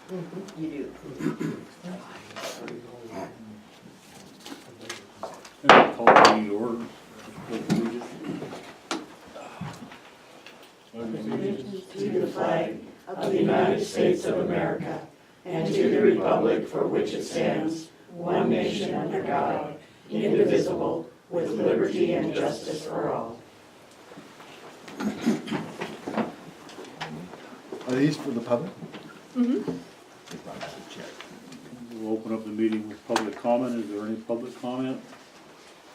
You do. Call the meeting to order. To the flag of the United States of America and to the republic for which it stands, one nation under God, indivisible, with liberty and justice for all. Are these for the public? We'll open up the meeting with public comment. Is there any public comment?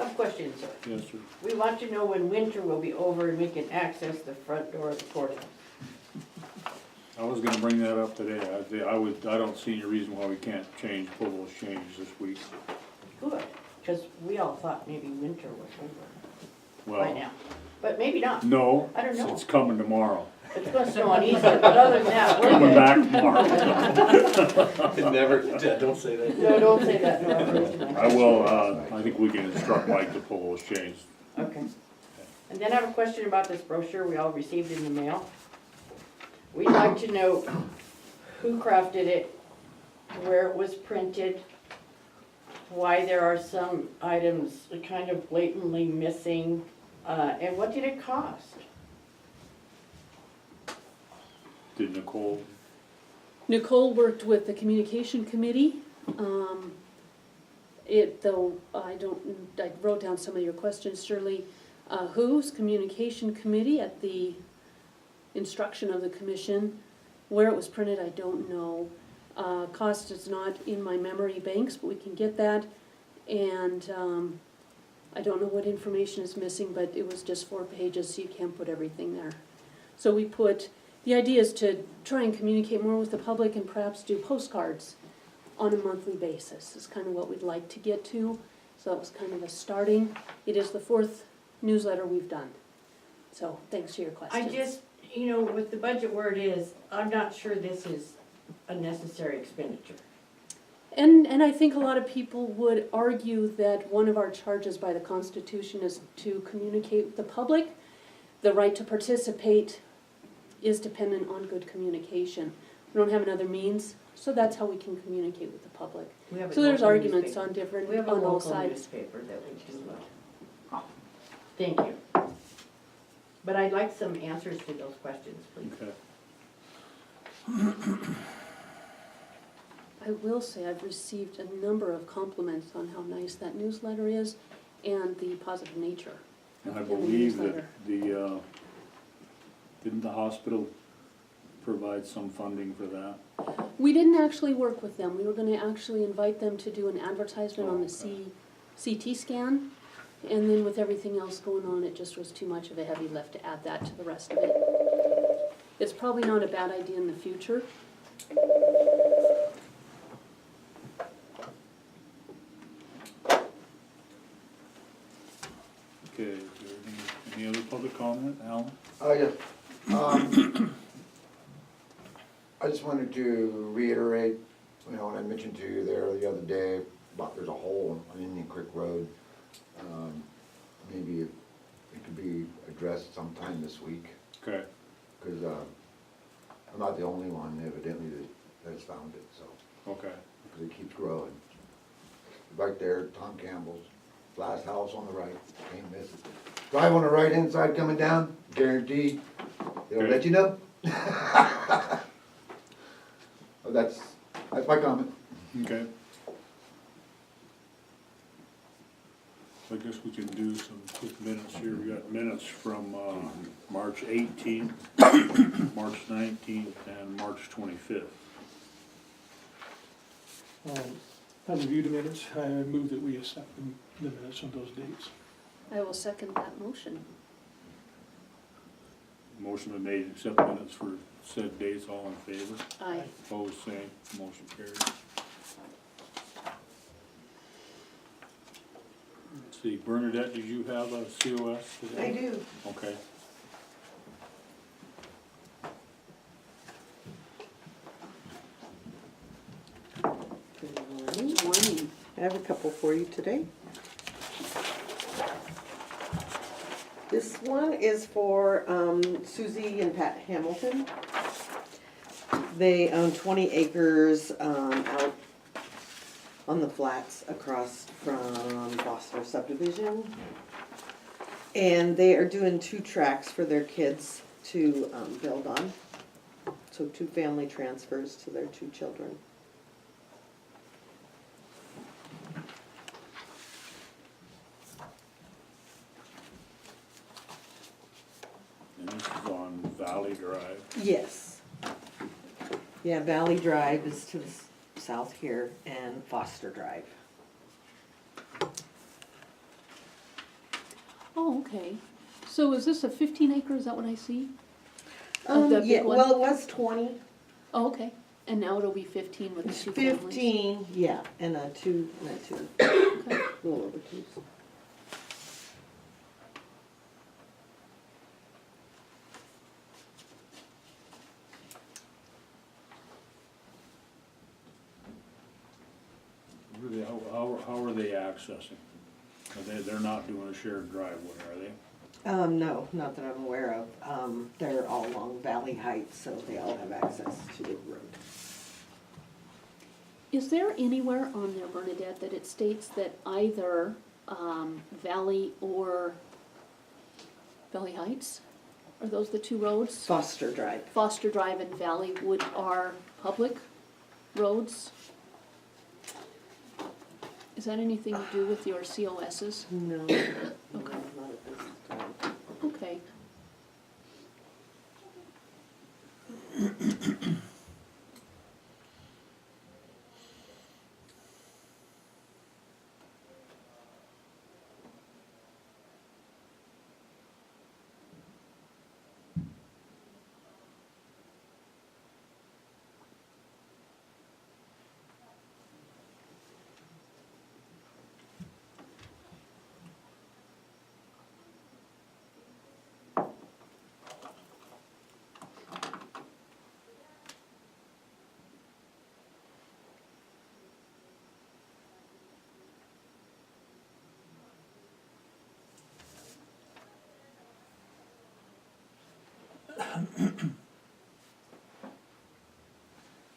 I have a question, sir. Yes, sir. We want to know when winter will be over and we can access the front door of the courthouse. I was gonna bring that up today. I don't see any reason why we can't pull those changes this week. Good, because we all thought maybe winter was over by Well, now. But maybe not. no, I don't know. it's coming tomorrow. It's gonna snow on Easter, but other than that, we're Coming good. back tomorrow. Never, don't say that. No, don't say that, no, I'm raising my I hand. will, I think we can instruct Mike to pull those changes. Okay. And then I have a question about this brochure we all received in the mail. We'd like to know who crafted it, where it was printed, why there are some items kind of blatantly missing, and what did it cost? Did Nicole? Nicole worked with the communication committee. Though I wrote down some of your questions, Shirley. Whose communication committee at the instruction of the commission? Where it was printed, I don't know. Cost is not in my memory banks, but we can get that. And I don't know what information is missing, but it was just 4 pages, so you can't put everything there. So the idea is to try and communicate more with the public and perhaps do postcards on a monthly basis is kind of what we'd like to get to. So that was kind of a starting. It is the 4th newsletter we've done. So thanks for your question. I just, with the budget where it is, I'm not sure this is a necessary expenditure. And I think a lot of people would argue that one of our charges by the Constitution is to communicate with the public. The right to participate is dependent on good communication. We don't have another means, so that's how we can communicate with the public. We have a So there's local arguments newspaper. on different, We have a on all local sides. newspaper that we can look. Thank you. But I'd like some answers to those questions, please. Okay. I will say I've received a number of compliments on how nice that newsletter is and the positive nature. And I of the believe newsletter. that didn't the hospital provide some funding for that? We didn't actually work with them. We were gonna actually invite them to do an advertisement on the Okay. CT scan. And then with everything else going on, it just was too much of a heavy lift to add that to the rest of it. It's probably not a bad idea in the future. Okay, is there any other public comment, Alan? Yeah. I just wanted to reiterate, when I mentioned to you there the other day about there's a hole on Indian Creek Road. Maybe it could be addressed sometime this week, Okay, because I'm not the only one evidently that has found it, so, okay. because it keeps growing. Right there, Tom Campbell's, last house on the right, can't miss it. Drive on the right hand side coming down, guaranteed, they'll let you know. That's my comment. Okay. So I guess we can do some quick minutes here. We got minutes from March 18th, March 19th, and March 25th. I reviewed the minutes, I move that we accept the minutes on those dates. I will second that motion. Motion been made, accept minutes for said dates, all in favor? Aye. Opposed, same, motion carries. Let's see, Bernadette, did you have a COS today? I do. Okay. Good morning. I have a couple for you today. This one is for Susie and Pat Hamilton. They own 20 acres out on the flats across from Foster subdivision. And they are doing 2 tracks for their kids to build on. So 2 family transfers to their 2 children. And this is on Valley Drive. Yes. Yeah, Valley Drive is to the south here and Foster Drive. Oh, okay. So is this a 15 acre, is that what I see? Of the big Yeah, one? well, it was 20. Oh, okay. And now it'll be 15 with the It's 2 families? 15, yeah, and a 2, and a 2. Okay. A little over 2. Really, how are they accessing? They're not doing a shared driveway, are they? No, not that I'm aware of. They're all along Valley Heights, so they all have access to the road. Is there anywhere on there, Bernadette, that it states that either Valley or Valley Heights? Are those the 2 roads? Foster Drive. Foster Drive and Valley are public roads? Is that anything to do with your COSs? No. Okay. Not at this time. Okay.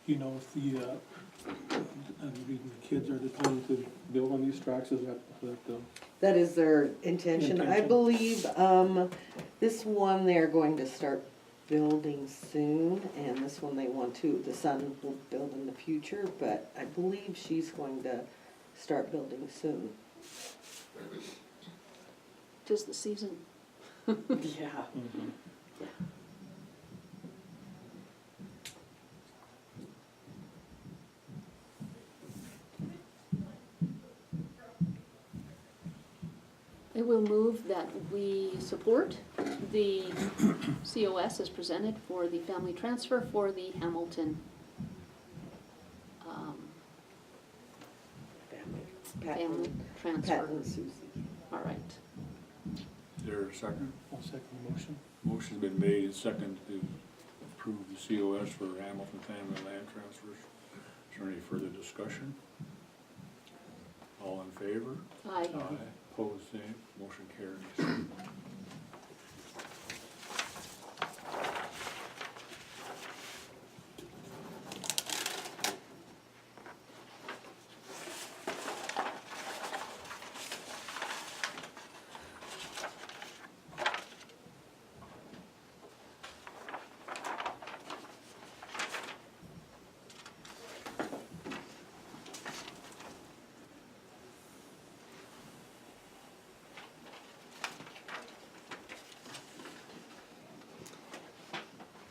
You know, if the, I'm reading the kids are planning to build on these tracks, is that, That is their intention. I Intention. believe, this one they're going to start building soon, and this one they want to, the son will build in the future, but I believe she's going to start building soon. 'Tis the season. Yeah. mhm. I will move that we support the COS as presented for the family transfer for the Hamilton family transfer. Pat and Susie. All right. Is there a second? I'll second the motion. Motion's been made and seconded to approve the COS for Hamilton Family Land Transfers. Is there any further discussion? All in favor? Aye. Opposed, same. Motion carries.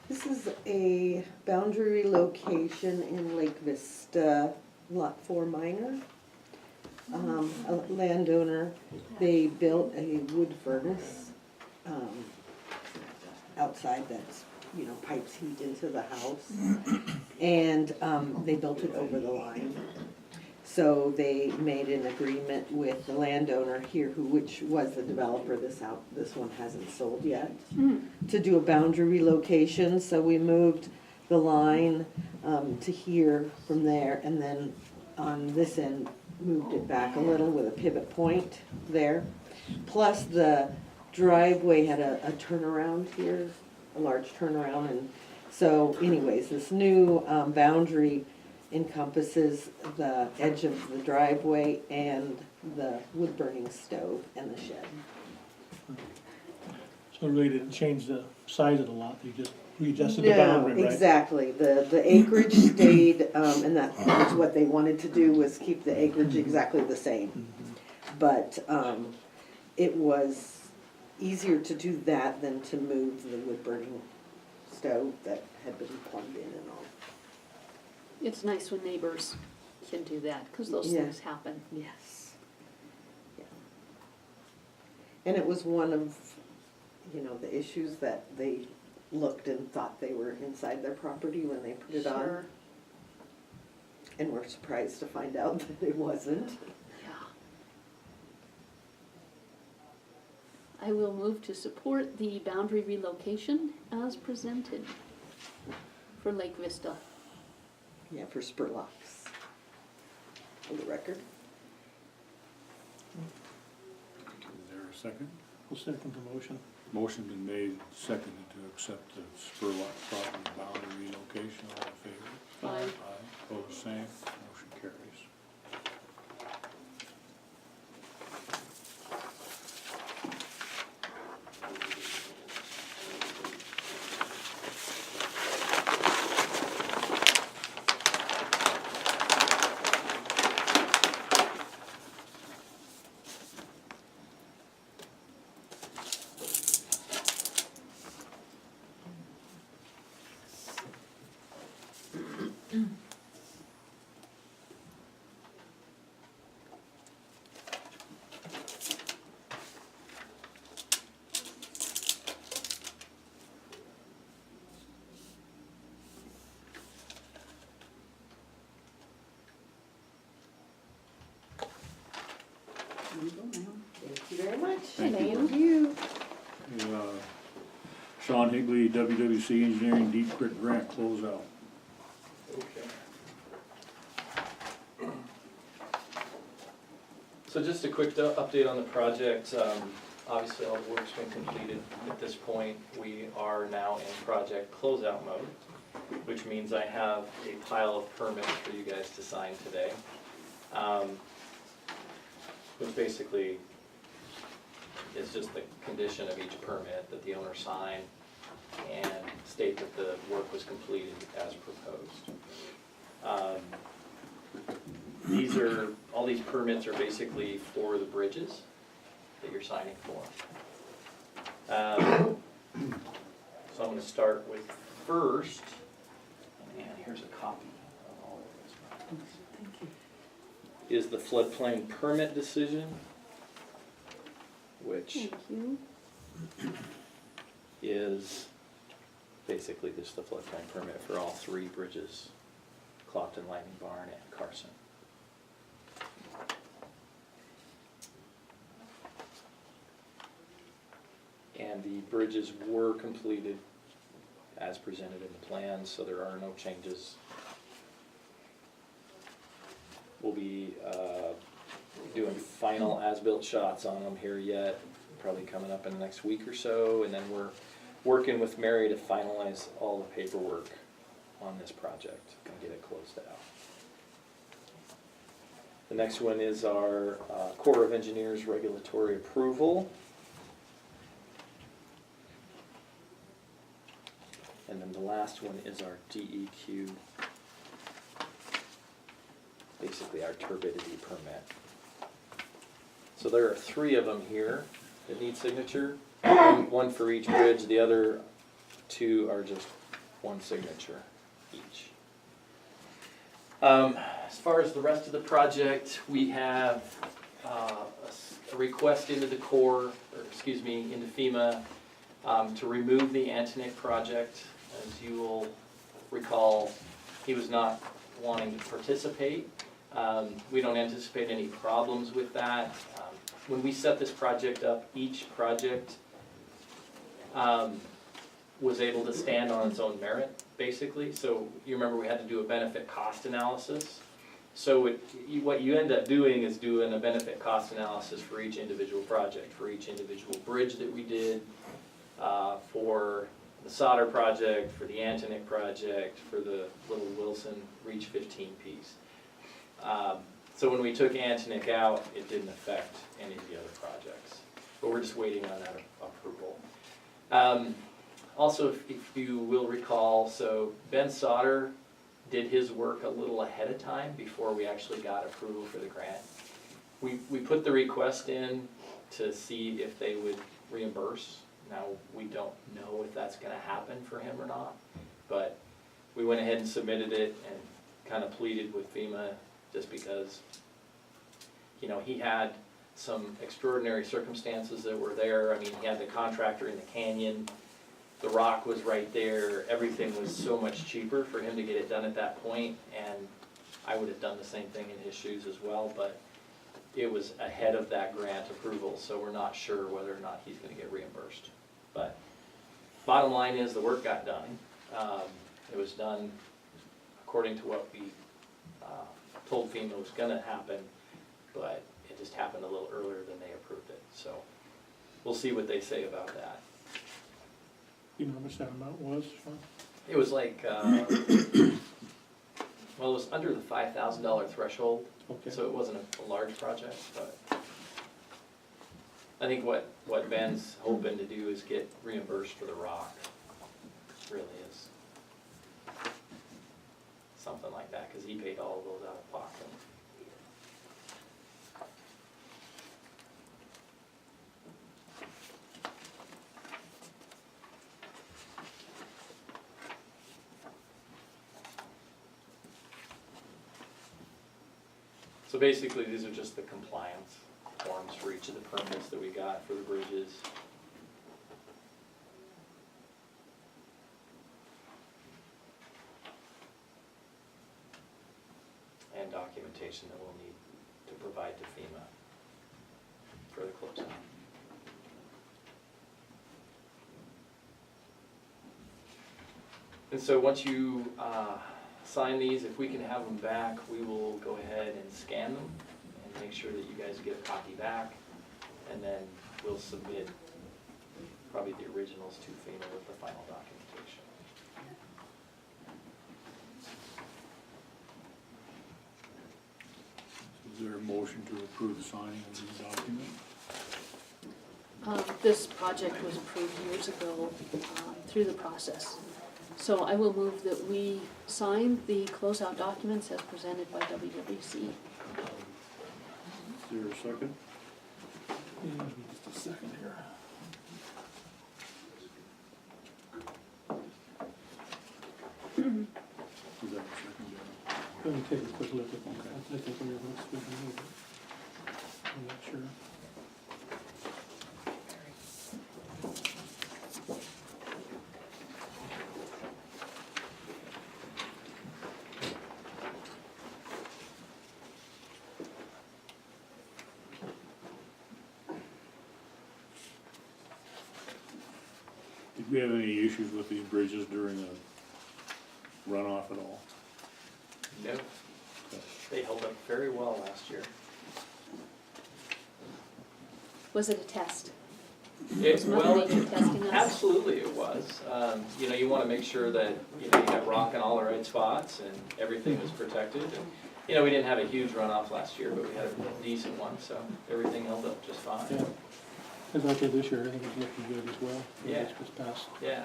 This is a boundary relocation in Lake Vista, Lot 4 minor. A landowner, they built a wood furnace, outside that's, you know, pipes heat into the house. And, they built it over the line. So they made an agreement with the landowner here, which was the developer, this one hasn't sold yet, to do a boundary relocation. So we moved the line to here from there, and then on this end, moved it back a little with a pivot point there. Plus the driveway had a turnaround here, a large turnaround, and So anyways, this new boundary encompasses the edge of the driveway and the wood burning stove and the shed. So it really didn't change the size of the lot, you just readjusted the boundary, No, right? exactly, the acreage stayed, and that was what they wanted to do, was keep the acreage exactly the same. Mhm. But, it was easier to do that than to move the wood burning stove that had been plumbed in and all. It's nice when neighbors can do that, because those Yeah. things happen. Yes. Yeah. And it was one of, the issues that they looked and thought they were inside their property when they put it on. Sure. And were surprised to find out that it wasn't. Yeah. I will move to support the boundary relocation as presented for Lake Vista. Yeah, for Spurlocks. For the record. Is there a second? I'll second the motion. Motion been made, seconded to accept the Spurlock property boundary relocation. All in favor? Aye. Aye. Opposed, same. Motion carries. Thank you very much. Thank you. Thank you. Sean Higley, WWC Engineering Deep Creek Grant closeout. Okay. So just a quick update on the project. Obviously, all the work's been completed at this point. We are now in project closeout mode, which means I have a pile of permits for you guys to sign today. Which basically is just the condition of each permit that the owner sign and state that the work was completed as proposed. All these permits are basically for the bridges that you're signing for. So I'm gonna start with first, and here's a copy of all of those. Thank you. Is the floodplain permit decision, which Thank you. is basically just the floodplain permit for all three bridges, Clopton, Lightning Barn, and Carson. And the bridges were completed as presented in the plans, so there are no changes. We'll be doing final as-built shots on them here yet, probably coming up in the next week or so, and then we're working with Mary to finalize all the paperwork on this project and get it closed out. The next one is our Corps of Engineers regulatory approval. And then the last one is our DEQ, basically our turbidity permit. So there are three of them here that need signature, one for each bridge. The other two are just one signature each. As far as the rest of the project, we have a request into the Corps, into FEMA, to remove the Antonic project. As you will recall, he was not wanting to participate. We don't anticipate any problems with that. When we set this project up, each project was able to stand on its own merit, basically. So you remember we had to do a benefit cost analysis. So what you end up doing is doing a benefit cost analysis for each individual project, for each individual bridge that we did, for the solder project, for the Antonic project, for the Little Wilson Reach 15 piece. So when we took Antonic out, it didn't affect any of the other projects, but we're just waiting on that approval. Also, if you will recall, so Ben Sauter did his work a little ahead of time before we actually got approval for the grant. We put the request in to see if they would reimburse. Now, we don't know if that's gonna happen for him or not, but we went ahead and submitted it and kind of pleaded with FEMA just because, you know, he had some extraordinary circumstances that were there. I mean, he had the contractor in the canyon, the rock was right there, everything was so much cheaper for him to get it done at that point, and I would have done the same thing in his shoes as well, but it was ahead of that grant approval, so we're not sure whether or not he's gonna get reimbursed. But bottom line is, the work got done. It was done according to what we told FEMA was gonna happen, but it just happened a little earlier than they approved it, so we'll see what they say about that. You know how much that amount was, Sean? It was like, well, it was under the $5,000 threshold, Okay. so it wasn't a large project, but I think what Ben's hoping to do is get reimbursed for the rock, really is. Something like that, because he paid all of those out of pocket. So basically, these are just the compliance forms for each of the permits that we got for the bridges. And documentation that we'll need to provide to FEMA for the closeout. And so once you sign these, if we can have them back, we will go ahead and scan them and make sure that you guys get a copy back. And then we'll submit probably the originals to FEMA with the final documentation. Is there a motion to approve the signing of these documents? This project was approved years ago through the process. So I will move that we sign the closeout documents as presented by WWC. Is there a second? Just a second here. Is that a second, John? Let me take a quick look at that. I think we have most of them. I'm not sure. Did we have any issues with these bridges during the runoff at all? No, they held up very well last year. Was it a test? It, Was Mother well, Nature testing us? absolutely it was. You know, you wanna make sure that, you know, you got rock in all the right spots and everything was protected. And, you know, we didn't have a huge runoff last year, but we had a decent one, so everything held up just fine. Yeah. As out there this year, I think it's looking good as well. Yeah. It's just passed. Yeah,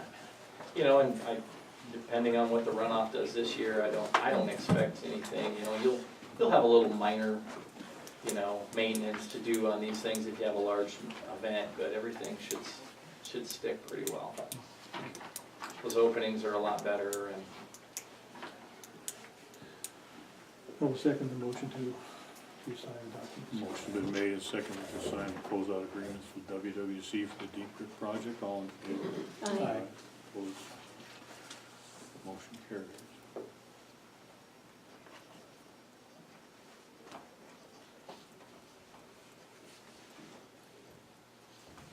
you know, and depending on what the runoff does this year, I don't expect anything, you know, you'll have a little minor, you know, maintenance to do on these things if you have a large event, but everything should stick pretty well. Those openings are a lot better, and I'll second the motion to sign the documents. Motion been made and seconded to sign the closeout agreements with WWC for the Deep Creek project. All in favor? Aye. Opposed? Motion carries.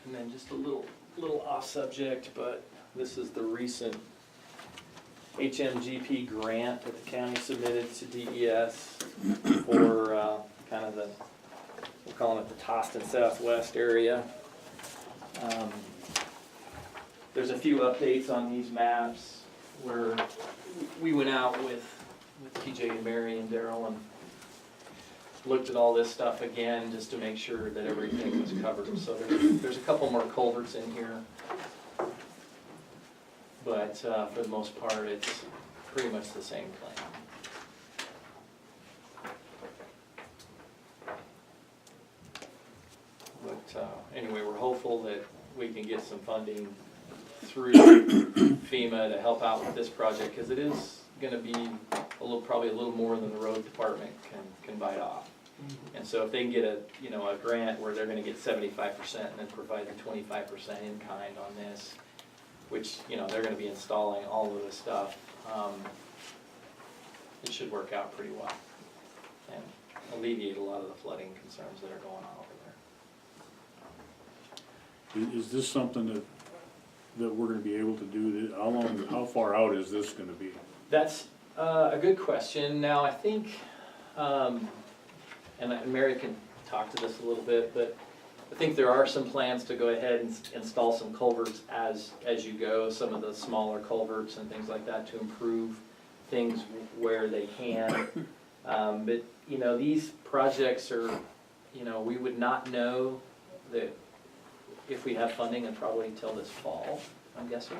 and then just a little off subject, but this is the recent HMGP grant that the county submitted to DES for kind of the, we're calling it the Toston Southwest area. there's a few updates on these maps where we went out with TJ and Mary and Daryl and looked at all this stuff again, just to make sure that everything was covered. So there's a couple more culverts in here. But for the most part, it's pretty much the same plan. But anyway, we're hopeful that we can get some funding through FEMA to help out with this project, because it is gonna be probably a little more than the road department can bite off. And so if they can get a grant where they're gonna get 75% and then provide the 25% in kind on this, which, they're gonna be installing all of this stuff, it should work out pretty well and alleviate a lot of the flooding concerns that are going on over there. Is this something that we're gonna be able to do? How far out is this gonna be? That's a good question. Now, I think, and Mary can talk to this a little bit, but I think there are some plans to go ahead and install some culverts as you go, some of the smaller culverts and things like that to improve things where they can. But, these projects are, we would not know that if we have funding and probably till this fall, I'm guessing.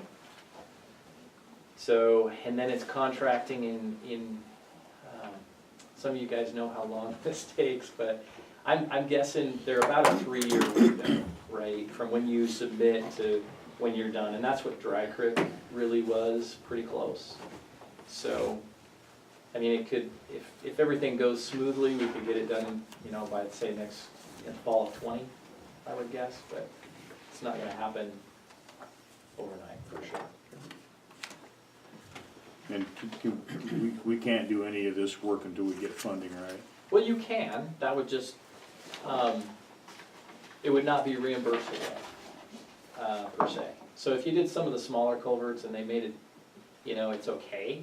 So, and then it's contracting in some of you guys know how long this takes, but I'm guessing they're about a 3-year window, right? From when you submit to when you're done, and that's what Dry Creek really was, pretty close. So, I mean, it could, if everything goes smoothly, we could get it done, by, say, in fall of 20, I would guess, but it's not gonna happen overnight, for sure. And we can't do any of this work until we get funding, right? Well, you can, that would just, it would not be reimbursable, per se. So if you did some of the smaller culverts and they made it, it's okay,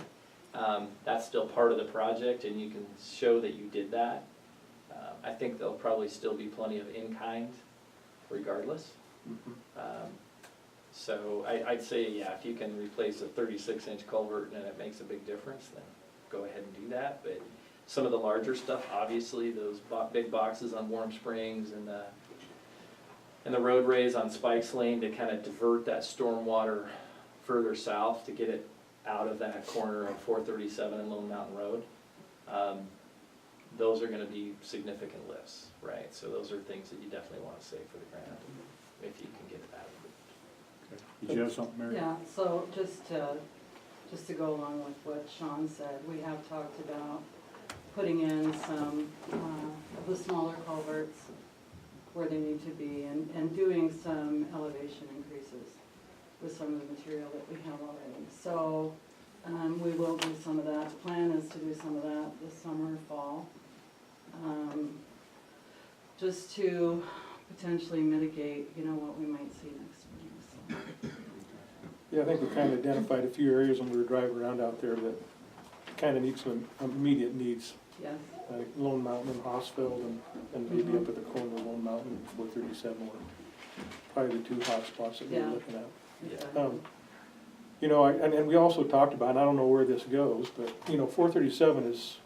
that's still part of the project and you can show that you did that. I think there'll probably still be plenty of in-kind regardless. So I'd say, yeah, if you can replace a 36-inch culvert and it makes a big difference, then go ahead and do that. But some of the larger stuff, obviously, those big boxes on Warm Springs and the roadways on Spikes Lane to kind of divert that storm water further south to get it out of that corner of 437 and Lone Mountain Road. Those are gonna be significant lifts, right? So those are things that you definitely wanna save for the grant, if you can get it out of it. Did you have something, Mary? Yeah, so just to go along with what Sean said, we have talked about putting in some of the smaller culverts where they need to be and doing some elevation increases with some of the material that we have already. So we will do some of that. The plan is to do some of that this summer, fall, just to potentially mitigate, what we might see next spring. So. Yeah, I think we kind of identified a few areas when we were driving around out there that kind of need some immediate needs, Yes. like Lone Mountain and Hossfeld and maybe up at the corner of Lone Mountain and 437 were probably the two hot spots that we were Yeah. looking at. Exactly. And we also talked about, and I don't know where this goes, but, 437 is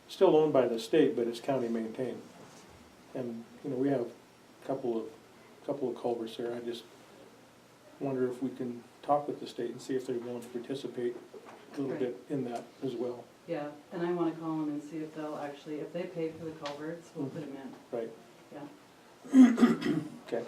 still owned by the state, but it's county maintained. And, we have a couple of culverts there. I just wonder if we can talk with the state and see if they're willing to participate a little Right. bit in that as well. Yeah, and I wanna call them and see if they'll actually, if they pay for the culverts, we'll put them in. Right. Yeah. Okay.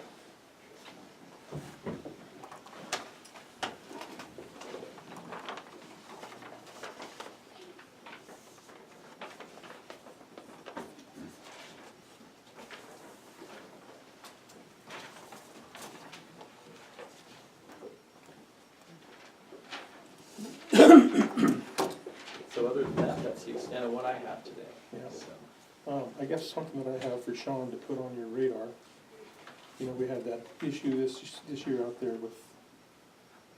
So other than that, that's the extent of what I have today. Yeah. So, I guess something that I have for Sean to put on your radar, we had that issue this year out there with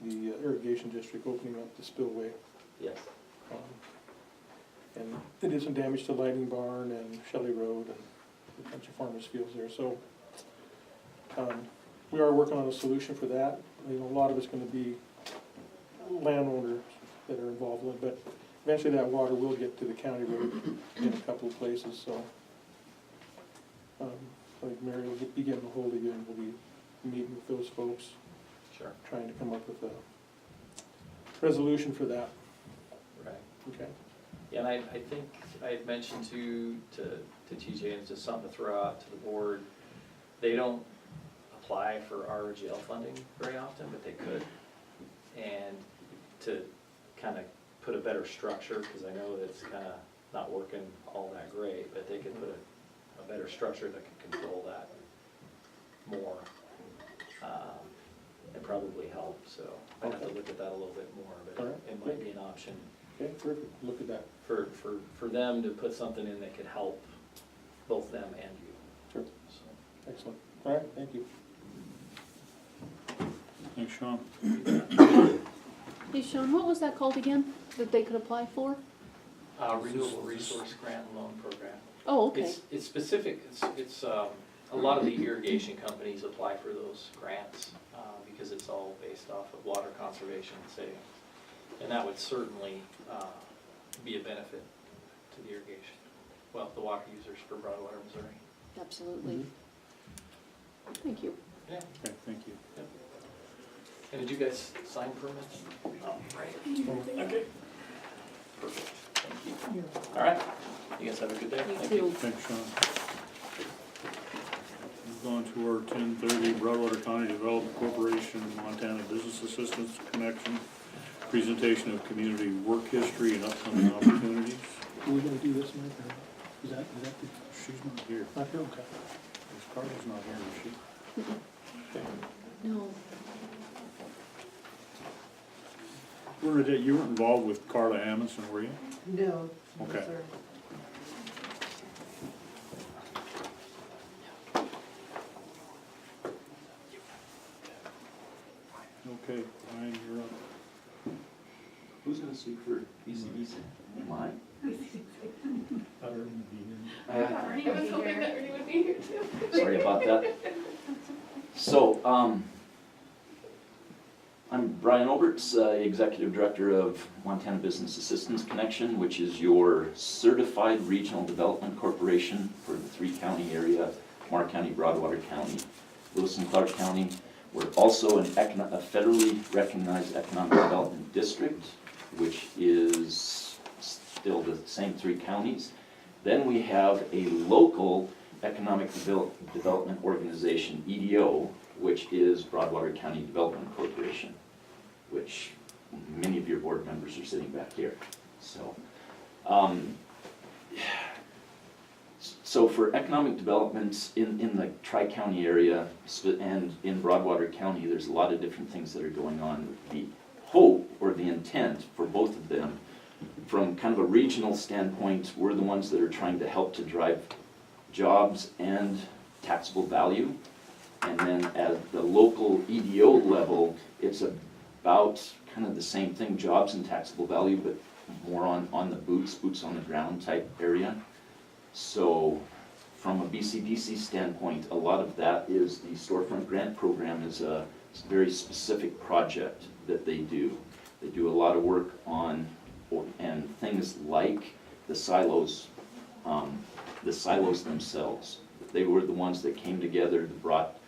the irrigation district opening up the spillway. yes. And it did some damage to Lighting Barn and Shelley Road and a bunch of farmers' fields there, so, we are working on a solution for that. You know, a lot of it's gonna be landowners that are involved with it, but eventually that water will get to the county road in a couple of places, so. I think Mary will be getting a hold of you, and we'll be meeting with those folks, Sure. trying to come up with a resolution for that, Right. okay? Yeah, and I think I had mentioned to TJ, and it's just something to throw out to the board, they don't apply for ROGL funding very often, but they could. And to kind of put a better structure, because I know that's kind of not working all that great, but they could put a better structure that could control that more, and probably help, so I'd have to look at that a little bit more, but All right. it might be an option Okay, perfect, look at that. for them to put something in that could help both them and you. Sure. So, Excellent, all right, thank you. Thanks, Sean. Hey Sean, what was that called again, that they could apply for? Renewable Resource Grant and Loan Program. Oh, okay, It's specific, it's, a lot of the irrigation companies apply for those grants, because it's all based off of water conservation and savings. And that would certainly, be a benefit to the irrigation, well, the water users for Broadwater, Missouri. absolutely. Thank you. Yeah. Okay, thank you. And did you guys sign permits? Oh, right. Okay. Perfect, thank you. All right, you guys have a good day. You Thank too. Thanks, Sean. Move on to our 10:30 Broadwater County Development Corporation Montana Business Assistance Connection. Presentation of community work history and upcoming opportunities. Are we gonna do this, Mike, or is that the, She's not here. not here, okay? This Carla's not here, is she? Okay. No, Bernadette, you were involved with Carla Amundson, were you? No. Okay. sir. Okay, Ryan, you're up. Who's gonna speak for BCBC? Am I? Ernie was hoping that Ernie would be here too. Sorry about that. So, I'm Brian Oberts, Executive Director of Montana Business Assistance Connection, which is your certified regional development corporation for the three-county area, Mark County, Broadwater County, Lewis and Clark County. We're also a federally recognized economic development district, which is still the same three counties. Then we have a local economic development organization, EDO, which is Broadwater County Development Corporation, which many of your board members are sitting back here. So for economic development in the Tri-County area and in Broadwater County, there's a lot of different things that are going on. The hope or the intent for both of them, from kind of a regional standpoint, we're the ones that are trying to help to drive jobs and taxable value. And then at the local EDO level, it's about kind of the same thing, jobs and taxable value, but more on the boots on the ground type area. So from a BCDC standpoint, a lot of that is the storefront grant program is a very specific project that they do. They do a lot of work on, and things like the silos themselves. They were the ones that came together, that brought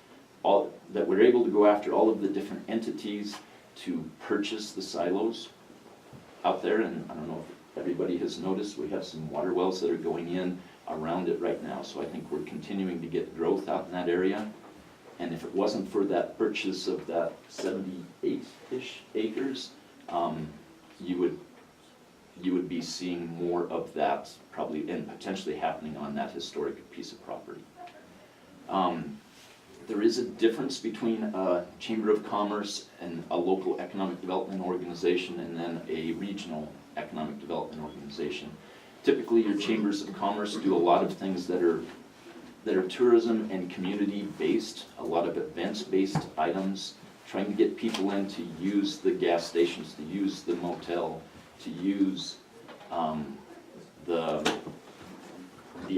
all, that were able to go after all of the different entities to purchase the silos out there. And I don't know if everybody has noticed, we have some water wells that are going in around it right now. So I think we're continuing to get growth out in that area. And if it wasn't for that purchase of that 78-ish acres, you would be seeing more of that probably and potentially happening on that historic piece of property. There is a difference between a Chamber of Commerce and a local economic development organization and then a regional economic development organization. Typically, your chambers of commerce do a lot of things that are tourism and community based, a lot of events based items, trying to get people in to use the gas stations, to use the motel, to use the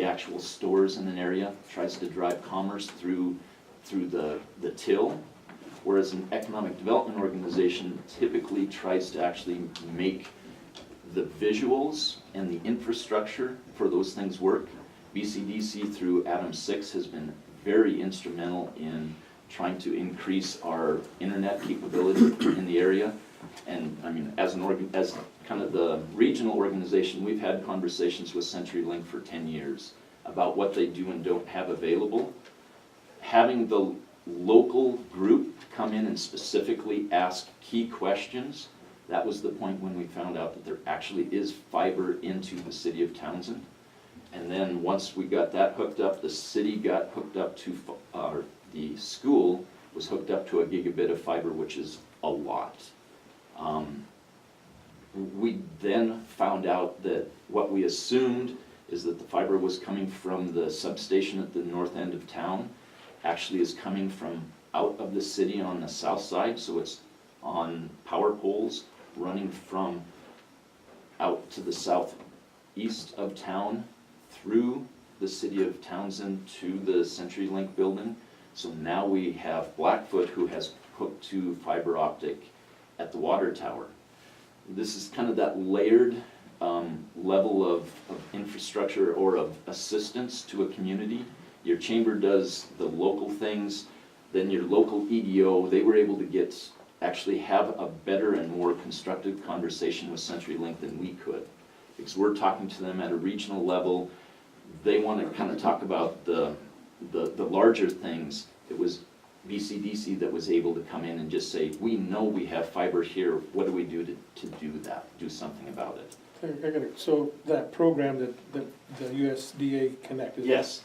actual stores in an area, tries to drive commerce through through the till, whereas an economic development organization typically tries to actually make the visuals and the infrastructure for those things work. BCDC through Adam 6 has been very instrumental in trying to increase our internet capability in the area. And I mean, as kind of the regional organization, we've had conversations with CenturyLink for 10 years about what they do and don't have available. Having the local group come in and specifically ask key questions, that was the point when we found out that there actually is fiber into the city of Townsend. And then once we got that hooked up, the city got hooked up to, the school was hooked up to a gigabit of fiber, which is a lot. We then found out that what we assumed is that the fiber was coming from the substation at the north end of town, actually is coming from out of the city on the south side, so it's on power poles running from out to the southeast of town through the city of Townsend to the CenturyLink building. So now we have Blackfoot, who has hooked to fiber optic at the water tower. This is kind of that layered level of infrastructure or of assistance to a community. Your chamber does the local things, then your local EDO, they were able to actually have a better and more constructive conversation with CenturyLink than we could. Because we're talking to them at a regional level, they want to kind of talk about the larger things. It was BCDC that was able to come in and just say, we know we have fiber here, what do we do to do that, do something about it? So that program that the USDA connected. Yes,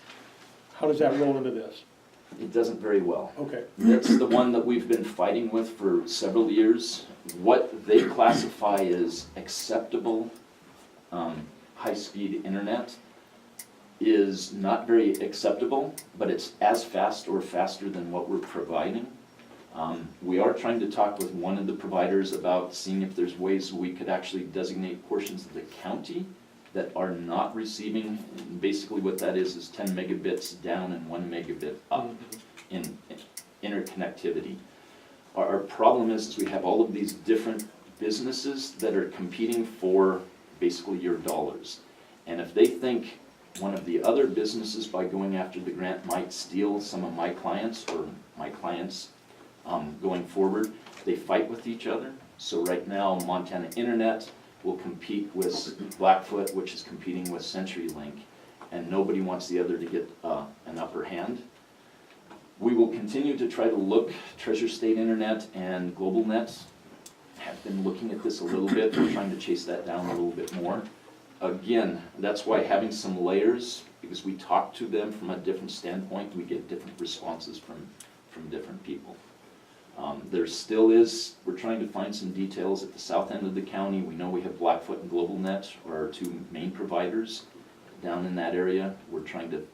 How does that roll into this? it doesn't very well. Okay. That's the one that we've been fighting with for several years. What they classify as acceptable high-speed internet is not very acceptable, but it's as fast or faster than what we're providing. We are trying to talk with one of the providers about seeing if there's ways we could actually designate portions of the county that are not receiving. And basically what that is 10 megabits down and 1 megabit up in interconnectivity. Our problem is we have all of these different businesses that are competing for basically your dollars. And if they think one of the other businesses, by going after the grant, might steal some of my clients or my clients going forward, they fight with each other. So right now, Montana Internet will compete with Blackfoot, which is competing with CenturyLink, and nobody wants the other to get an upper hand. We will continue to try to look. Treasure State Internet and GlobalNet have been looking at this a little bit. We're trying to chase that down a little bit more. Again, that's why having some layers, because we talk to them from a different standpoint, we get different responses from different people. There still is, we're trying to find some details at the south end of the county. We know we have Blackfoot and GlobalNet are our two main providers down in that area. We're trying to,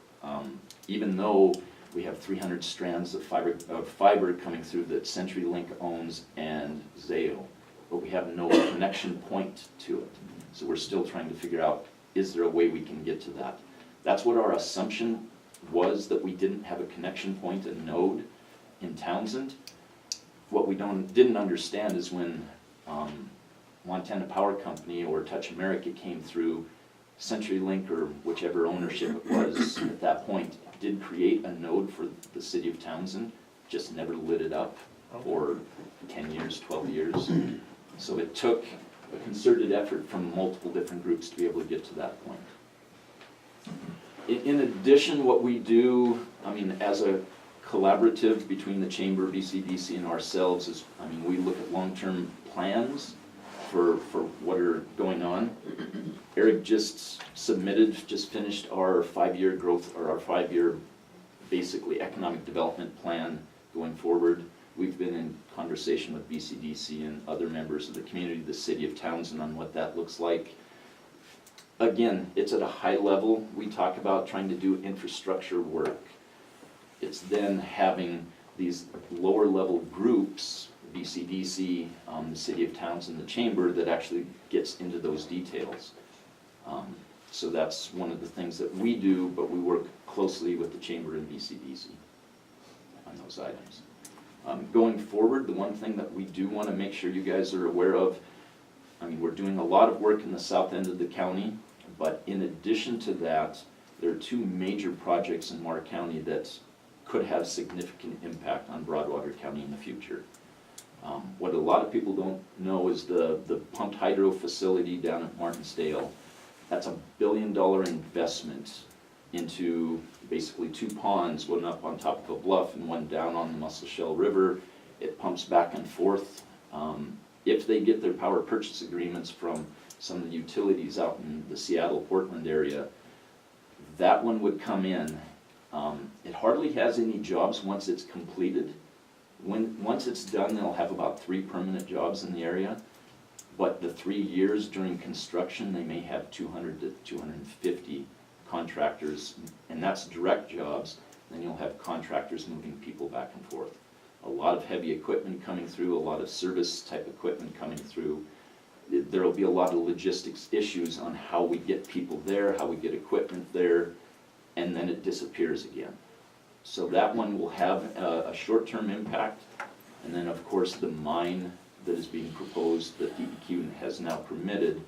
even though we have 300 strands of fiber coming through that CenturyLink owns and Zayo, but we have no connection point to it. So we're still trying to figure out, is there a way we can get to that? That's what our assumption was, that we didn't have a connection point, a node in Townsend. What we didn't understand is when Montana Power Company or Touch America came through, CenturyLink or whichever ownership it was at that point did create a node for the city of Townsend, just never lit it up for 10 years, 12 years. So it took a concerted effort from multiple different groups to be able to get to that point. In addition, what we do, I mean, as a collaborative between the Chamber, BCDC, and ourselves is, I mean, we look at long-term plans for what are going on. Eric just finished our 5-year growth, or our 5-year basically economic development plan going forward. We've been in conversation with BCDC and other members of the community, the city of Townsend, on what that looks like. Again, it's at a high level. We talk about trying to do infrastructure work. It's then having these lower level groups, BCDC, the city of Townsend, the chamber, that actually gets into those details. So that's one of the things that we do, but we work closely with the chamber and BCDC. on those items. Going forward, the one thing that we do want to make sure you guys are aware of, I mean, we're doing a lot of work in the south end of the county, but in addition to that, there are two major projects in Mark County that could have significant impact on Broadwater County in the future. What a lot of people don't know is the pumped hydro facility down at Martinsdale. That's $1 billion investment into basically two ponds, one up on top of a bluff and one down on the Musselshell River. It pumps back and forth. If they get their power purchase agreements from some of the utilities out in the Seattle-Portland area, that one would come in. It hardly has any jobs once it's completed. Once it's done, they'll have about 3 permanent jobs in the area. But the 3 years during construction, they may have 200 to 250 contractors, and that's direct jobs. Then you'll have contractors moving people back and forth. A lot of heavy equipment coming through, a lot of service type equipment coming through. There'll be a lot of logistics issues on how we get people there, how we get equipment there, and then it disappears again. So that one will have a short-term impact, and then of course the mine that is being proposed that DEQ has now permitted,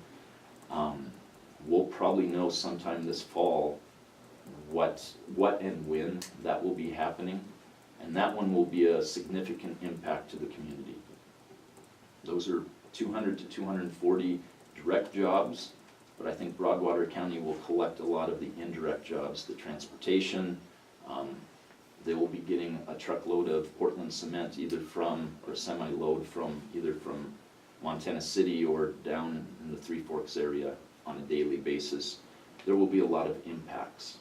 we'll probably know sometime this fall what and when that will be happening, and that one will be a significant impact to the community. Those are 200 to 240 direct jobs, but I think Broadwater County will collect a lot of the indirect jobs, the transportation. They will be getting a truckload of Portland cement either from, or semi-load from, either from Montana City or down in the Three Forks area on a daily basis. There will be a lot of impacts.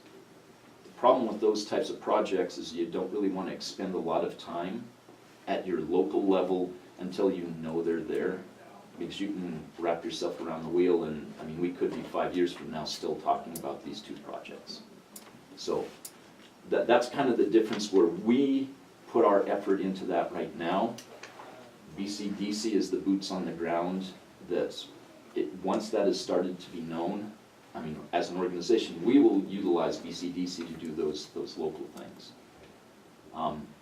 The problem with those types of projects is you don't really want to expend a lot of time at your local level until you know they're there, because you can wrap yourself around the wheel, and I mean, we could be 5 years from now still talking about these two projects. So that's kind of the difference where we put our effort into that right now. BCDC is the boots on the ground. Once that has started to be known, I mean, as an organization, we will utilize BCDC to do those local things.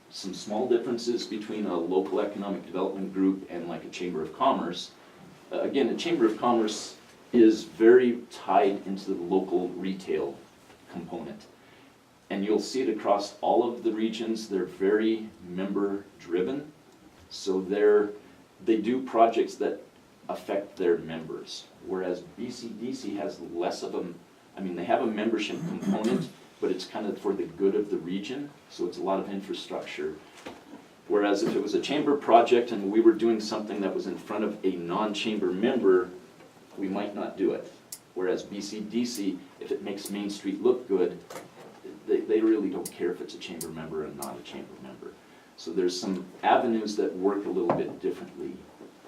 Some small differences between a local economic development group and like a chamber of commerce. Again, a chamber of commerce is very tied into the local retail component. And you'll see it across all of the regions. They're very member driven. So they do projects that affect their members. Whereas BCDC has less of them. I mean, they have a membership component, but it's kind of for the good of the region. So it's a lot of infrastructure. Whereas if it was a chamber project and we were doing something that was in front of a non-chamber member, we might not do it. Whereas BCDC, if it makes Main Street look good, they really don't care if it's a chamber member and not a chamber member. So there's some avenues that work a little bit differently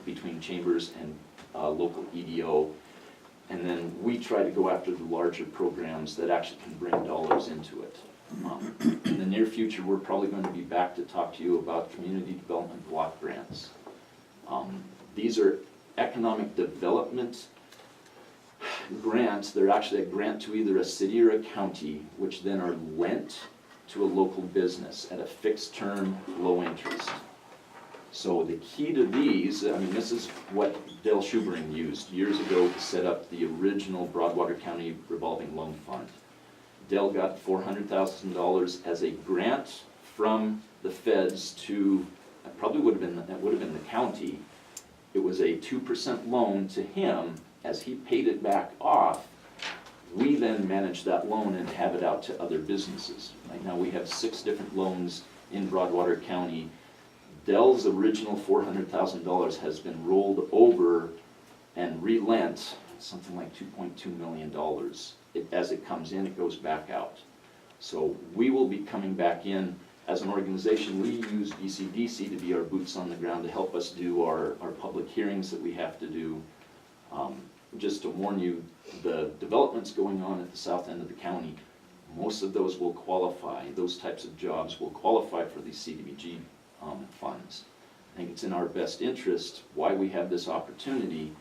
between chambers and local EDO. And then we try to go after the larger programs that actually can bring dollars into it. In the near future, we're probably going to be back to talk to you about community development block grants. These are economic development grants. They're actually a grant to either a city or a county, which then are lent to a local business at a fixed term, low interest. So the key to these, I mean, this is what Dale Schubering used years ago to set up the original Broadwater County revolving loan fund. Dale got $400,000 as a grant from the feds to, that would have been the county. It was a 2% loan to him. As he paid it back off, we then managed that loan and have it out to other businesses. Right now we have 6 different loans in Broadwater County. Dell's original $400,000 has been rolled over and relent something like $2.2 million. As it comes in, it goes back out. So we will be coming back in. As an organization, we use BCDC to be our boots on the ground to help us do our public hearings that we have to do. Just to warn you, the developments going on at the south end of the county, most of those will qualify, those types of jobs will qualify for these CDBG funds. I think it's in our best interest, why we have this opportunity,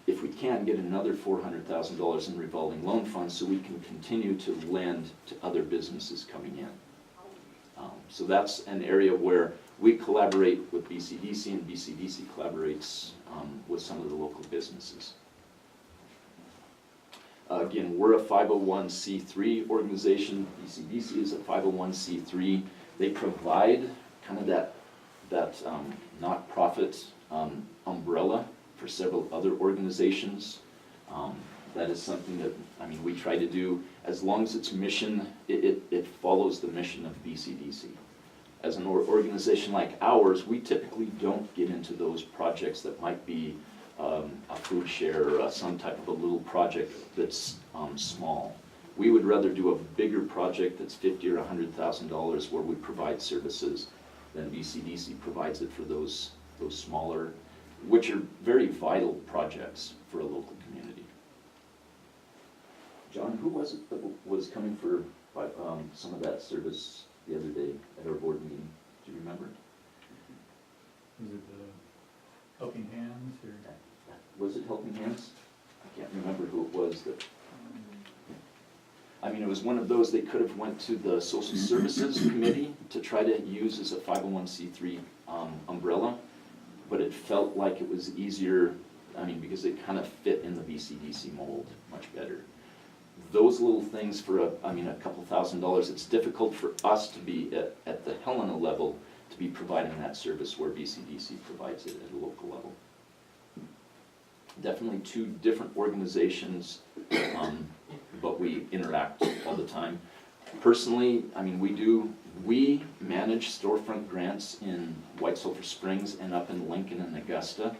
if we can get another $400,000 in revolving loan funds so we can continue to lend to other businesses coming in. So that's an area where we collaborate with BCDC, and BCDC collaborates with some of the local businesses. Again, we're a 501c3 organization. BCDC is a 501c3. They provide kind of that not-profit umbrella for several other organizations. That is something that, I mean, we try to do, as long as it's mission, it follows the mission of BCDC. As an organization like ours, we typically don't get into those projects that might be a food share or some type of a little project that's small. We would rather do a bigger project that's $50,000 or $100,000 where we provide services than BCDC provides it for those smaller, which are very vital projects for a local community. John, who was it that was coming for some of that service the other day at our board meeting? Do you remember? Was it Helping Hands or? Was it Helping Hands? I can't remember who it was that. I mean, it was one of those they could have went to the Social Services Committee to try to use as a 501c3 umbrella, but it felt like it was easier, I mean, because it kind of fit in the BCDC mold much better. Those little things for a couple $1,000s, it's difficult for us to be at the Helena level to be providing that service where BCDC provides it at a local level. Definitely two different organizations, but we interact all the time. Personally, I mean, we manage storefront grants in White Sulphur Springs and up in Lincoln and Augusta.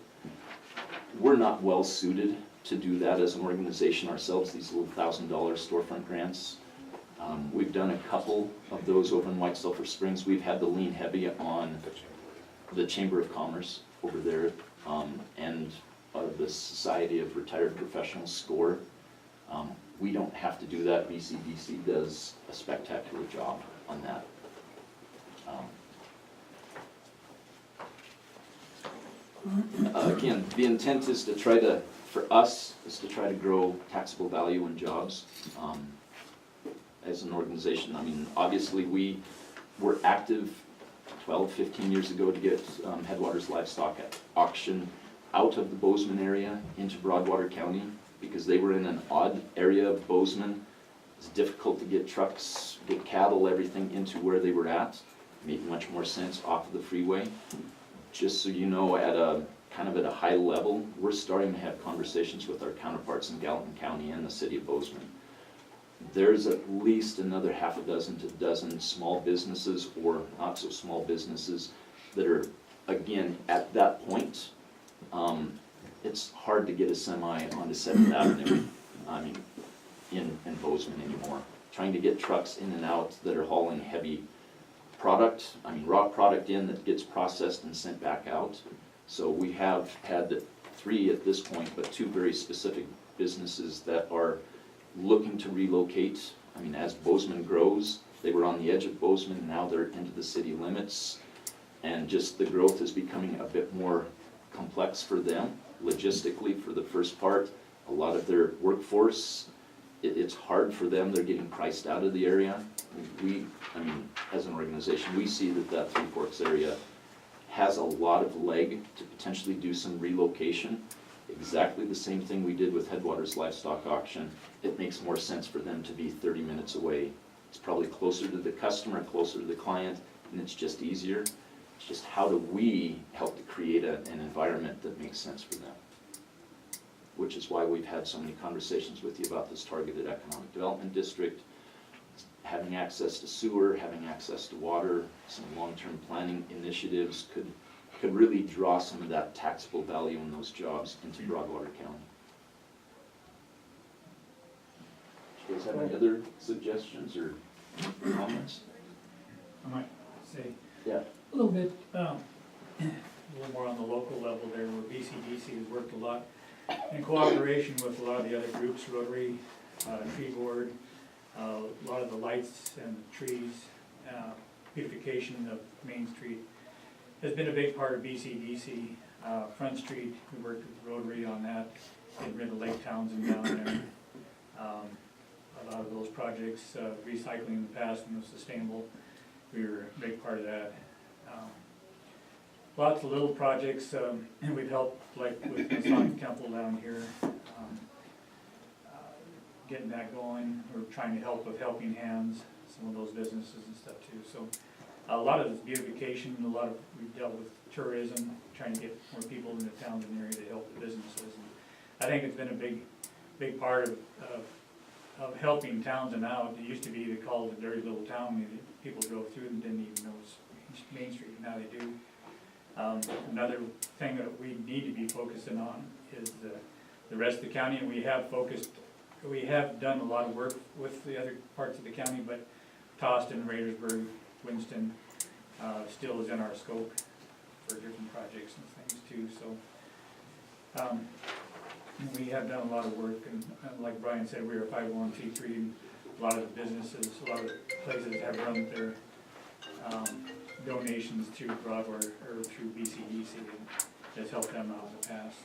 We're not well suited to do that as an organization ourselves, these little $1,000 storefront grants. We've done a couple of those over in White Sulphur Springs. We've had to lean heavy on the Chamber of Commerce over there, and the Society of Retired Professionals SCORE. We don't have to do that. BCDC does a spectacular job on that. Again, the intent is to try to, for us, is to try to grow taxable value and jobs as an organization. I mean, obviously we were active 12, 15 years ago to get Headwaters Livestock Auction out of the Bozeman area into Broadwater County because they were in an odd area of Bozeman. It's difficult to get trucks, get cattle, everything into where they were at. Made much more sense off of the freeway. Just so you know, at a kind of at a high level, we're starting to have conversations with our counterparts in Gallatin County and the city of Bozeman. There's at least another half a dozen to dozen small businesses or not so small businesses that are, again, at that point, it's hard to get a semi onto 7th Avenue, I mean, in Bozeman anymore. Trying to get trucks in and out that are hauling heavy product, I mean raw product in that gets processed and sent back out. So we have had 3 at this point, but 2 very specific businesses that are looking to relocate. I mean, as Bozeman grows, they were on the edge of Bozeman, now they're into the city limits, and just the growth is becoming a bit more complex for them. Logistically, for the first part, a lot of their workforce, it's hard for them, they're getting priced out of the area. I mean, as an organization, we see that Three Forks area has a lot of leg to potentially do some relocation. Exactly the same thing we did with Headwaters Livestock Auction. It makes more sense for them to be 30 minutes away. It's probably closer to the customer, closer to the client, and it's just easier. It's just how do we help to create an environment that makes sense for them? Which is why we've had so many conversations with you about this targeted economic development district, having access to sewer, having access to water, some long-term planning initiatives could really draw some of that taxable value in those jobs into Broadwater County. Do you guys have any other suggestions or comments? I might say Yeah. a little bit, a little more on the local level there, where BCDC has worked a lot in cooperation with a lot of the other groups, Rotary, Tree Board, a lot of the lights and trees, beautification of Main Street has been a big part of BCDC. Front Street, we worked with Rotary on that, getting rid of Lake Townsend down there. A lot of those projects, recycling in the past and the sustainable we were a big part of that. Lots of little projects, and we've helped, like with the Masonic Temple down here, getting that going. We're trying to help with Helping Hands, some of those businesses and stuff too. So a lot of this beautification, we've dealt with tourism, trying to get more people in the Townsend area to help the businesses. And I think it's been a big part of helping Townsend out. It used to be called a dirty little town. People drove through and didn't even know it was Main Street. Now they do. Another thing that we need to be focusing on is the rest of the county, and we have done a lot of work with the other parts of the county, but Toston, Raidersburg, Winston, still is in our scope for different projects and things too, so. We have done a lot of work, and like Brian said, we're a 501c3, and a lot of the businesses, a lot of the places have run their donations through Broadwater, or through BCDC, and has helped them out in the past.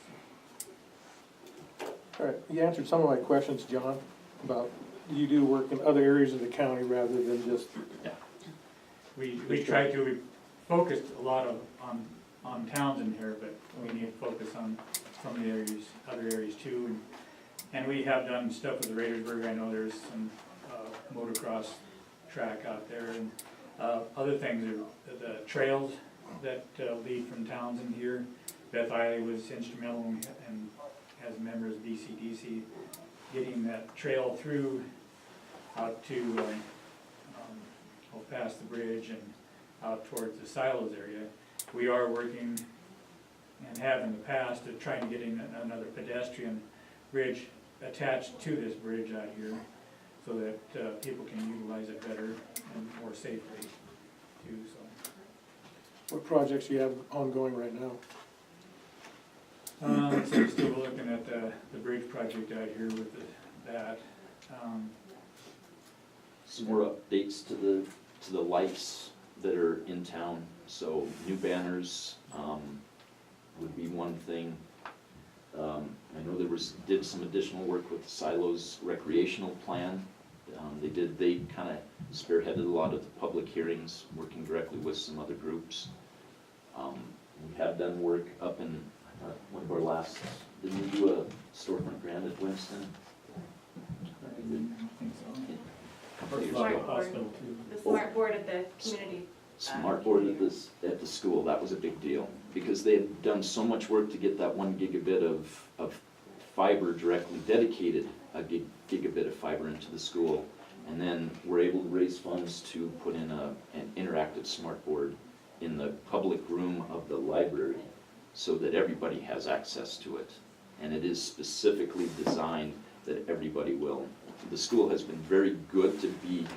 All right, you answered some of my questions, John, about you do work in other areas of the county rather than just. We focused a lot on Townsend here, but we need to focus on some of the areas, other areas too. And we have done stuff with the Raidersburg. I know there's some motocross track out there, and other things are the trails that lead from Townsend here. Beth Eiley was instrumental and as a member of BCDC getting that trail through out to past the bridge and out towards the silos area. We are working and have in the past to try and getting another pedestrian bridge attached to this bridge out here so that people can utilize it better and more safely too, so. What projects do you have ongoing right now? So we're still looking at the bridge project out here with that. Some more updates to the lights that are in town, so new banners, would be one thing. I know did some additional work with the Silos recreational plan. They kind of spearheaded a lot of the public hearings, working directly with some other groups. We have done work up in one of our last, didn't we do a storefront grant at Winston? Smart board. The smart board at the community. Smart board at the school, that was a big deal, because they had done so much work to get that 1 gigabit of fiber directly dedicated, a gigabit of fiber into the school, and then we're able to raise funds to put in an interactive smart board in the public room of the library so that everybody has access to it. And it is specifically designed that everybody will. The school has been very good to be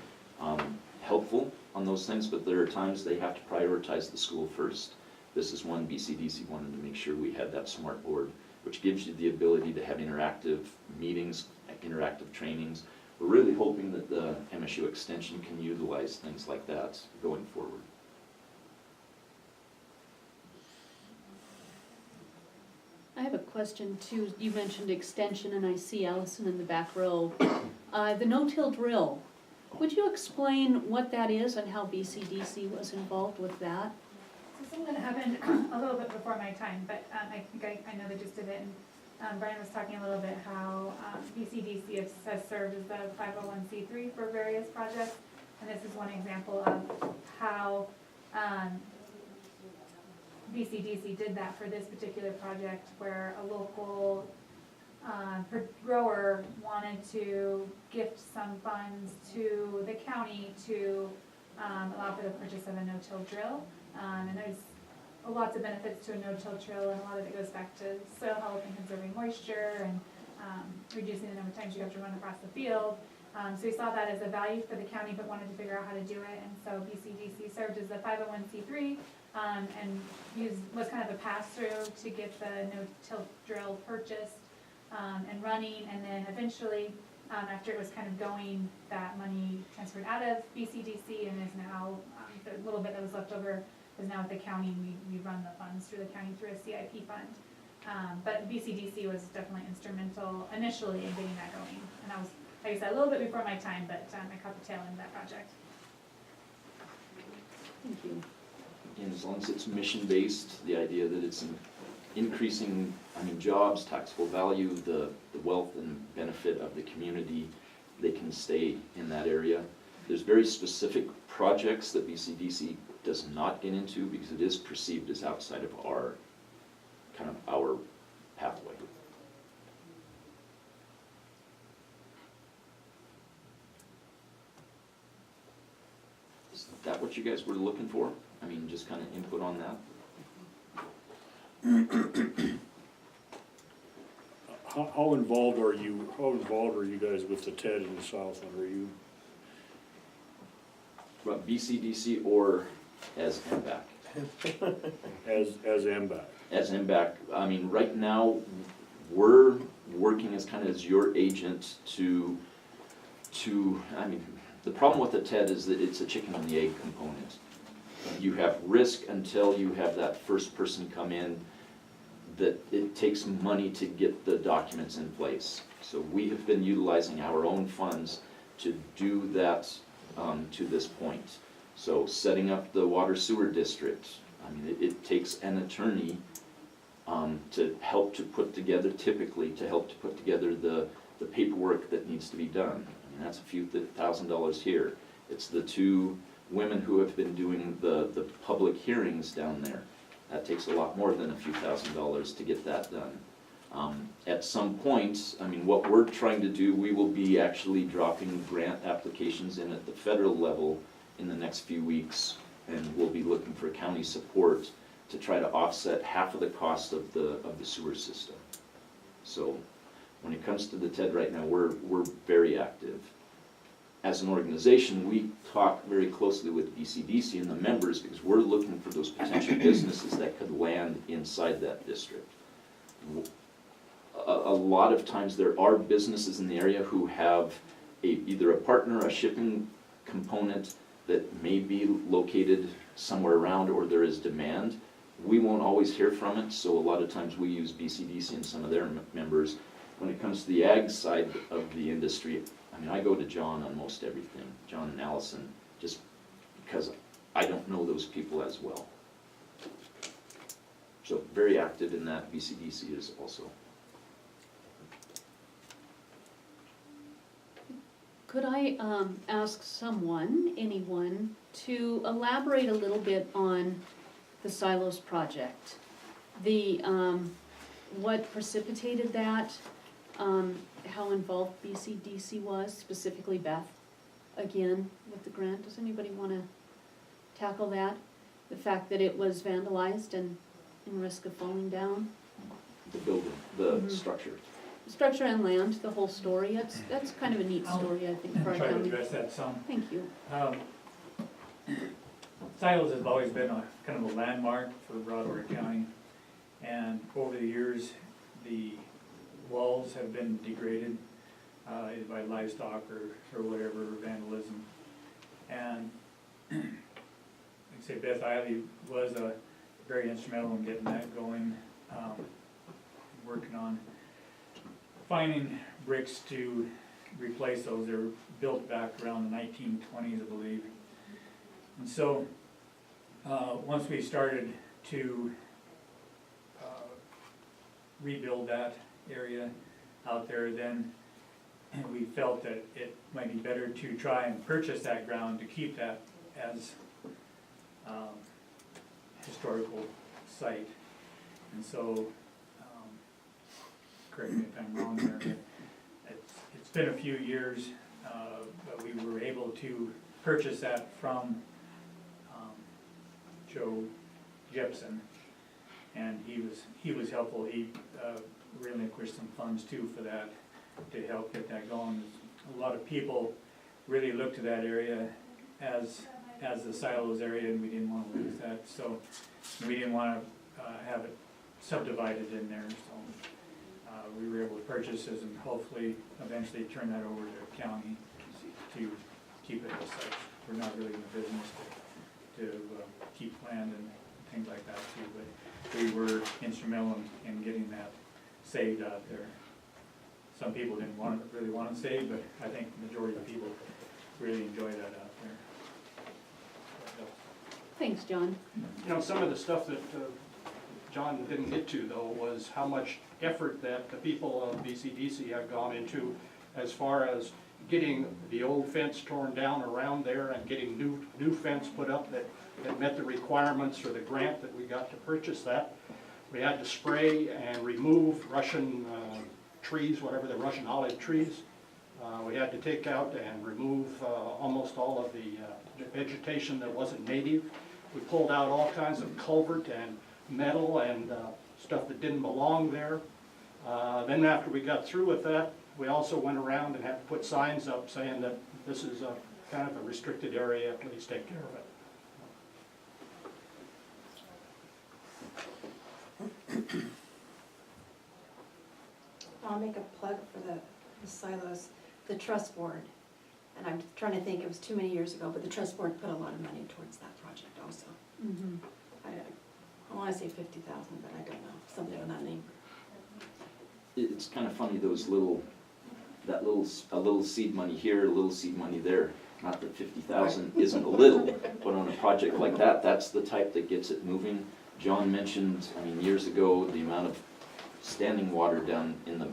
helpful on those things, but there are times they have to prioritize the school first. This is one BCDC wanted to make sure we had that smart board, which gives you the ability to have interactive meetings, interactive trainings. We're really hoping that the MSU Extension can utilize things like that going forward. I have a question too. You mentioned extension, and I see Allison in the back row. The no-till drill, would you explain what that is and how BCDC was involved with that? So something that happened a little bit before my time, but I think I know the gist of it. And Brian was talking a little bit how BCDC has served as the 501c3 for various projects. And this is one example of how BCDC did that for this particular project, where a local grower wanted to gift some funds to the county to allow for the purchase of a no-till drill. And there's lots of benefits to a no-till drill, and a lot of it goes back to soil health and conserving moisture and reducing the number of times you have to run across the field. So we saw that as a value for the county, but wanted to figure out how to do it. And so BCDC served as the 501c3 and was kind of a pass-through to get the no-till drill purchased and running. And then eventually, after it was kind of going, that money transferred out of BCDC and is now, the little bit that was left over is now at the county, and we run the funds through the county through a CIP fund. But BCDC was definitely instrumental initially in getting that going. And I was, like I said, a little bit before my time, but I caught the tail end of that project. Thank you. Again, as long as it's mission-based, the idea that it's increasing, jobs, taxable value, the wealth and benefit of the community, they can stay in that area. There's very specific projects that BCDC does not get into because it is perceived as outside of our pathway. Is that what you guys were looking for? Just kind of input on that? How involved are you guys with the TED in the Southland? Are you, About BCDC or as MBAC? as MBAC? As MBAC, right now, we're working as kind of as your agent to, the problem with the TED is that it's a chicken and the egg component. You have risk until you have that first person come in, that it takes money to get the documents in place. So we have been utilizing our own funds to do that to this point. So setting up the water sewer district, it takes an attorney to help to put together, typically to help to put together the paperwork that needs to be done. That's a few $1,000s here. It's the two women who have been doing the public hearings down there. That takes a lot more than a few $1,000s to get that done. At some point, what we're trying to do, we will be actually dropping grant applications in at the federal level in the next few weeks, and we'll be looking for county support to try to offset half of the cost of the sewer system. So when it comes to the TED right now, we're very active. As an organization, we talk very closely with BCDC and the members because we're looking for those potential businesses that could land inside that district. A lot of times there are businesses in the area who have either a partner, a shipping component that may be located somewhere around, or there is demand. We won't always hear from it, so a lot of times we use BCDC and some of their members. When it comes to the ag side of the industry, I go to John on most everything, John and Allison, just because I don't know those people as well. So very active in that, BCDC is also. Could I ask anyone, to elaborate a little bit on the Silos project? What precipitated that, how involved BCDC was, specifically Beth, again, with the grant? Does anybody want to tackle that? The fact that it was vandalized and in risk of falling down? The building, the structure. Structure and land, the whole story. That's kind of a neat story, I think, for our Try to county. address that some. Thank you. Silos has always been a kind of a landmark for Broadwater County, and over the years, the walls have been degraded either by livestock or whatever, vandalism. And like I say, Beth Eiley was very instrumental in getting that going, working on finding bricks to replace those. They were built back around the 1920s, I believe. And so, once we started to rebuild that area out there, then we felt that it might be better to try and purchase that ground to keep that as historical site. And so, correct me if I'm wrong there, but it's been a few years, but we were able to purchase that from Joe Jepson, and he was helpful. He relinquished some funds too for that, to help get that going. A lot of people really looked to that area as the Silos area, and we didn't want to lose that, so we didn't want to have it subdivided in there, so we were able to purchase it and hopefully eventually turn that over to the county to keep it as such. We're not really in the business to keep land and things like that too, but we were instrumental in getting that saved out there. Some people didn't really want it saved, but I think the majority of people really enjoy that out there. Thanks, John. You know, some of the stuff that John didn't get to, though, was how much effort that the people of BCDC have gone into as far as getting the old fence torn down around there and getting new fence put up that met the requirements for the grant that we got to purchase that. We had to spray and remove Russian trees, whatever the Russian olive trees. We had to take out and remove almost all of the vegetation that wasn't native. We pulled out all kinds of culvert and metal and stuff that didn't belong there. Then after we got through with that, we also went around and had to put signs up saying that this is a kind of a restricted area, please take care of it. I'll make a plug for the silos, the trust board. And I'm trying to think, it was too many years ago, but the trust board put a lot of money towards that project also. Mhm. I wanna say 50,000, but I don't know, something of that name. It's kind of funny, those little, a little seed money here, a little seed money there. Not that 50,000 isn't a little, but on a project like that, that's the type that gets it moving. John mentioned, I mean, years ago, the amount of standing water down in the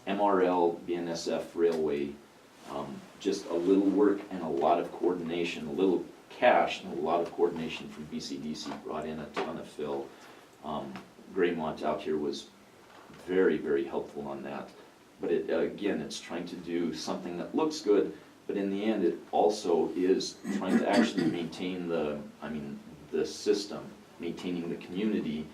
MRL, BNSF railway, just a little work and a lot of coordination, a little cash and a lot of coordination from BCDC brought in a ton of fill. Graymont out here was very, very helpful on that. But it, again, it's trying to do something that looks good, but in the end, it also is trying to actually maintain the system, maintaining the community.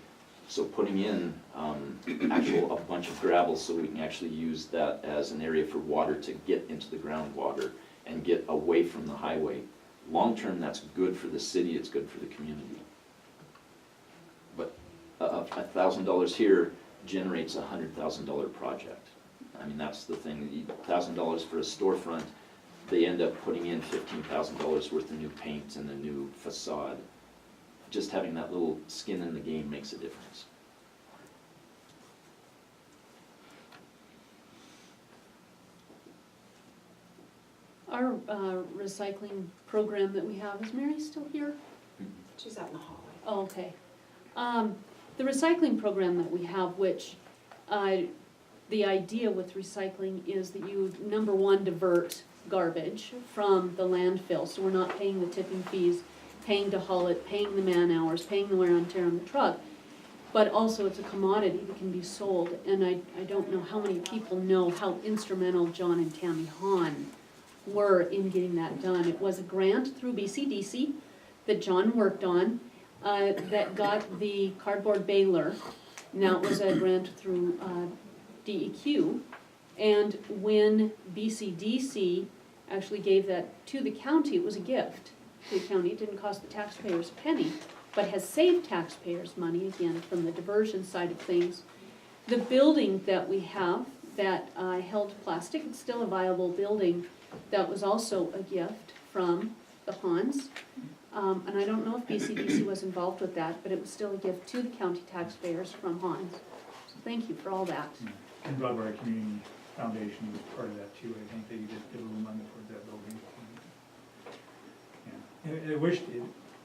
So putting in a bunch of gravel so we can actually use that as an area for water to get into the groundwater and get away from the highway. Long-term, that's good for the city, it's good for the community. But $1,000 here generates a $100,000 project. I mean, that's the thing, $1,000 for a storefront, they end up putting in $15,000 worth of new paint and a new facade. Just having that little skin in the game makes a difference. Our recycling program that we have, is Mary still here? She's out in the hallway. Oh, okay. The recycling program that we have, which, the idea with recycling is that you, number one, divert garbage from the landfill, so we're not paying the tipping fees, paying to haul it, paying the man hours, paying the wear and tear on the truck. But also it's a commodity that can be sold, and I don't know how many people know how instrumental John and Tammy Hahn were in getting that done. It was a grant through BCDC that John worked on, that got the cardboard baler. Now it was a grant through DEQ, and when BCDC actually gave that to the county, it was a gift to the county. It didn't cost the taxpayers a penny, but has saved taxpayers money, again, from the diversion side of things. The building that we have that held plastic, it's still a viable building, that was also a gift from the Hans. And I don't know if BCDC was involved with that, but it was still a gift to the county taxpayers from Hans. So thank you for all that. And Broadwater Community Foundation was part of that too. I think they just did a little money towards that building. Yeah. I wished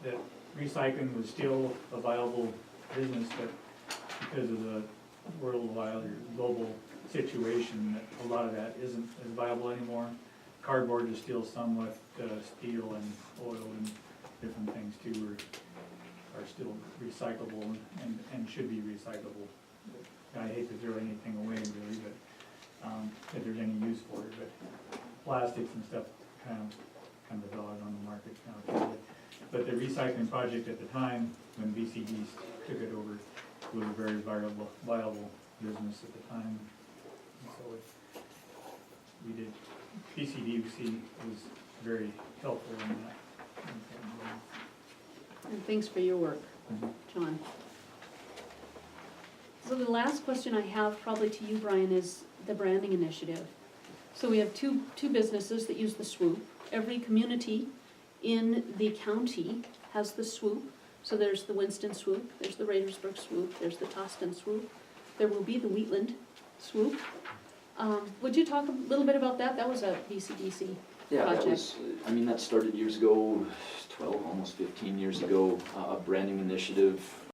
that recycling was still a viable business, but because of the worldwide or global situation, that a lot of that isn't as viable anymore. Cardboard is still somewhat steel and oil and different things too are still recyclable and should be recyclable. I hate to throw anything away really, but if there's any use for it, but plastics and stuff kind of a dog on the market now. But the recycling project at the time, when BCD took it over, was a very viable business at the time. And so we did, BCDC was very helpful in that. And thanks for your work, John. So the last question I have probably to you, Brian, is the branding initiative. So we have two businesses that use the swoop. Every community in the county has the swoop. So there's the Winston swoop, there's the Raidersburg swoop, there's the Toston swoop. There will be the Wheatland swoop. Would you talk a little bit about that? That was a BCDC Yeah, that project. was, I mean, that started years ago, 12, almost 15 years ago, a branding initiative